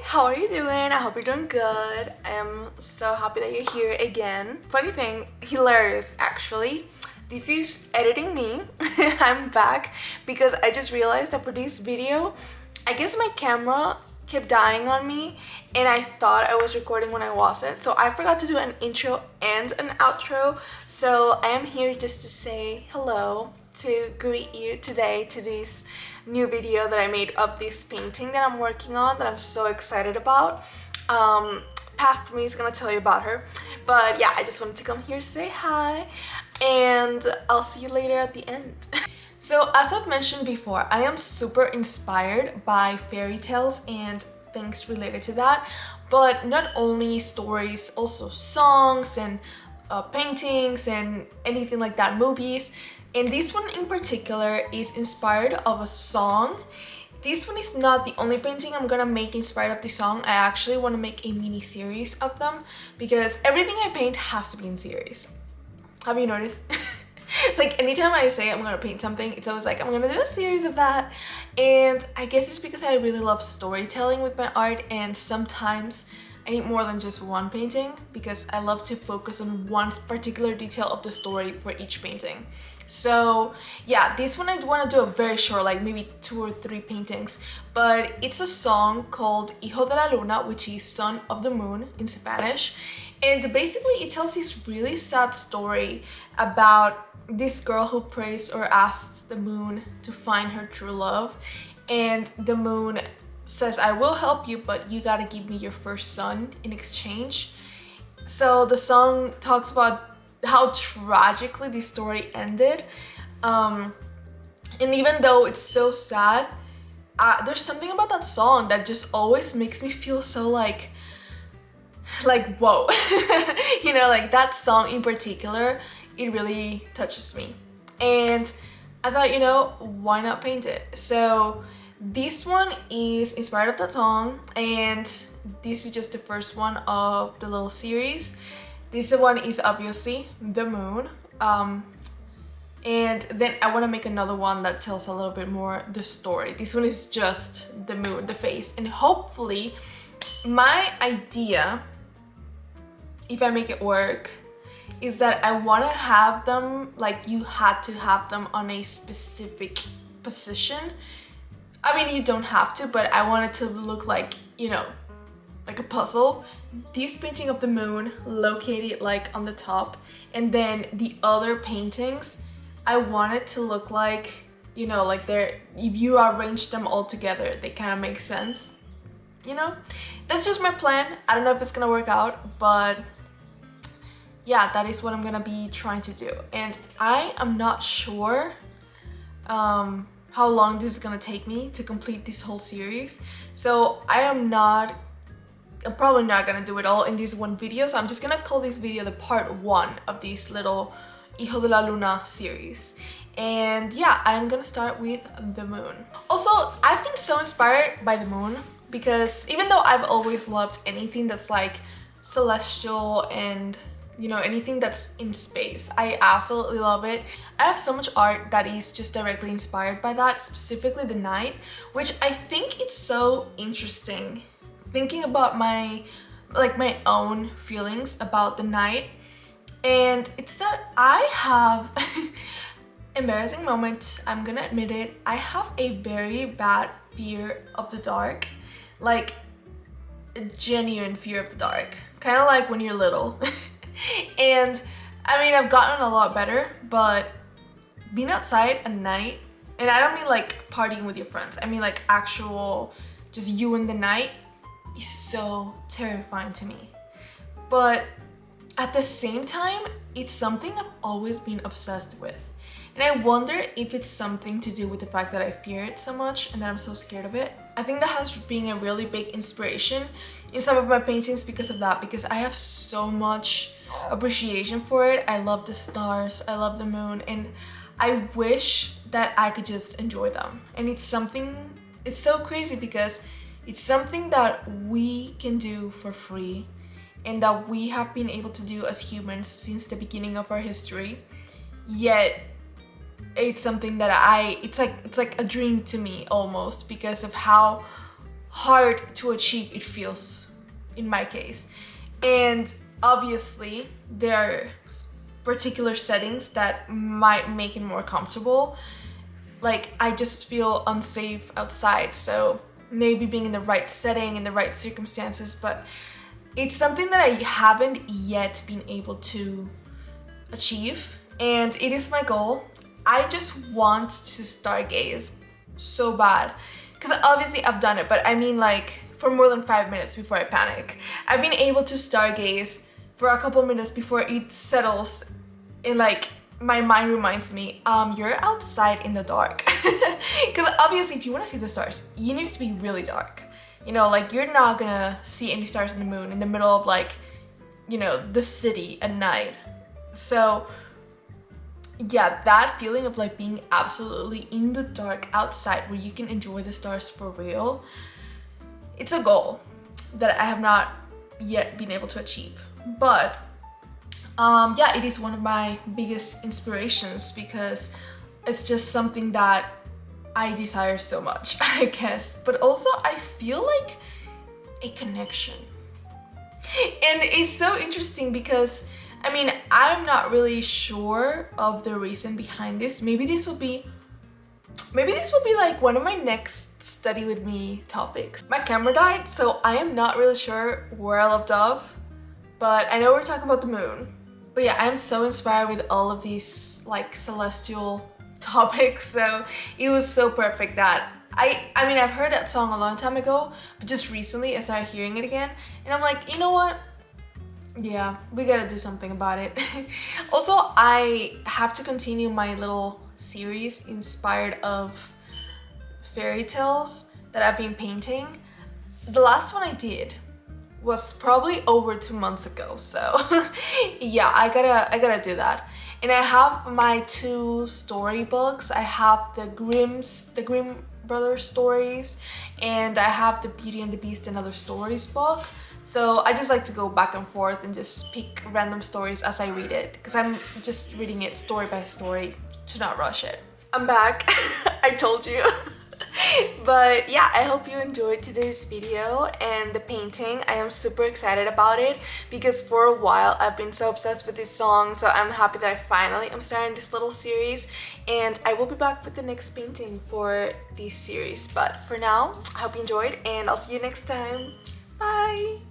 how are you doing? I hope you're doing good. I'm so happy that you're here again. Funny thing, hilarious actually. This is editing me. I'm back because I just realized that for this video, I guess my camera kept dying on me and I thought I was recording when I wasn't. So I forgot to do an intro and an outro. So I am here just to say hello, to greet you today to this new video that I made of this painting that I'm working on that I'm so excited about. Past me is gonna tell you about her, but yeah, I just wanted to come here, say hi, and I'll see you later at the end. So as I've mentioned before, I am super inspired by fairy tales and things related to that, but not only stories, also songs and paintings and anything like that, movies. And this one in particular is inspired of a song. This one is not the only painting I'm gonna make inspired of the song. I actually want to make a mini series of them because everything I paint has to be in series. Have you noticed? Like anytime I say I'm gonna paint something, it's always like I'm gonna do a series of that. And I guess it's because I really love storytelling with my art, and sometimes I need more than just one painting because I love to focus on one particular detail of the story for each painting. So yeah, this one I want to do a very short, like maybe 2 or 3 paintings, but it's a song called Hijo de la Luna, which is Son of the Moon in Spanish. And basically it tells this really sad story about this girl who prays or asks the moon to find her true love, and the moon says, I will help you, but you gotta give me your first son in exchange. So the song talks about how tragically this story ended, and even though it's so sad, there's something about that song that just always makes me feel so like whoa. You know, like that song in particular, it really touches me, and I thought, you know, why not paint it? So this one is inspired of that song, and this is just the first one of the little series. This one is obviously the moon, and then I want to make another one that tells a little bit more the story. This one is just the moon, the face, and hopefully my idea, if I make it work, is that I want to have them, like you had to have them on a specific position. I mean, you don't have to, but I want it to look like, you know, like a puzzle. This painting of the moon located like on the top, and then the other paintings, I want it to look like, you know, like they're, if you arrange them all together, they kind of make sense, you know? That's just my plan. I don't know if it's gonna work out, but yeah, that is what I'm gonna be trying to do. And I am not sure how long this is gonna take me to complete this whole series. So I'm probably not gonna do it all in this one video. So I'm just gonna call this video the part 1 of this little Hijo de la Luna series. And yeah, I'm gonna start with the moon. Also, I've been so inspired by the moon because even though I've always loved anything that's like celestial and, you know, anything that's in space, I absolutely love it. I have so much art that is just directly inspired by that, specifically the night, which I think it's so interesting thinking about my own feelings about the night. And it's that I have embarrassing moment, I'm gonna admit it, I have a very bad fear of the dark, like a genuine fear of the dark, kind of like when you're little. And I mean, I've gotten a lot better, but being outside at night, and I don't mean like partying with your friends, I mean like actual just you in the night, is so terrifying to me. But at the same time, it's something I've always been obsessed with. And I wonder if it's something to do with the fact that I fear it so much and that I'm so scared of it. I think that has been a really big inspiration in some of my paintings because of that, because I have so much appreciation for it. I love the stars, I love the moon, and I wish that I could just enjoy them. And it's so crazy because it's something that we can do for free and that we have been able to do as humans since the beginning of our history. Yet it's something that it's like a dream to me almost, because of how hard to achieve it feels in my case. And obviously there are particular settings that might make it more comfortable. Like I just feel unsafe outside, so maybe being in the right setting, in the right circumstances, but it's something that I haven't yet been able to achieve, and it is my goal. I just want to stargaze so bad, because obviously I've done it, but I mean like for more than 5 minutes before I panic. I've been able to stargaze for a couple minutes before it settles, and like my mind reminds me, you're outside in the dark. Because obviously if you want to see the stars, you need it to be really dark. You know, like you're not gonna see any stars in the moon in the middle of like, you know, the city at night. So yeah, that feeling of like being absolutely in the dark outside where you can enjoy the stars for real, it's a goal that I have not yet been able to achieve. But yeah, it is one of my biggest inspirations because it's just something that I desire so much, I guess. But also I feel like a connection. And it's so interesting because, I mean, I'm not really sure of the reason behind this. Maybe this will be like one of my next study with me topics. My camera died, so I am not really sure where I left off, but I know we're talking about the moon. But yeah, I'm so inspired with all of these like celestial topics, so it was so perfect that I mean, I've heard that song a long time ago, but just recently I started hearing it again, and I'm like, you know what? Yeah, we gotta do something about it. Also, I have to continue my little series inspired of fairy tales that I've been painting. The last one I did was probably over 2 months ago, so yeah, I gotta do that. And I have my 2 storybooks. I have the Grimm Brothers stories, and I have the Beauty and the Beast and Other Stories book. So I just like to go back and forth and just pick random stories as I read it, because I'm just reading it story by story to not rush it. I'm back. I told you. But yeah, I hope you enjoyed today's video and the painting. I am super excited about it because for a while I've been so obsessed with this song, so I'm happy that I finally am starting this little series, and I will be back with the next painting for this series. But for now, I hope you enjoyed, and I'll see you next time. Bye!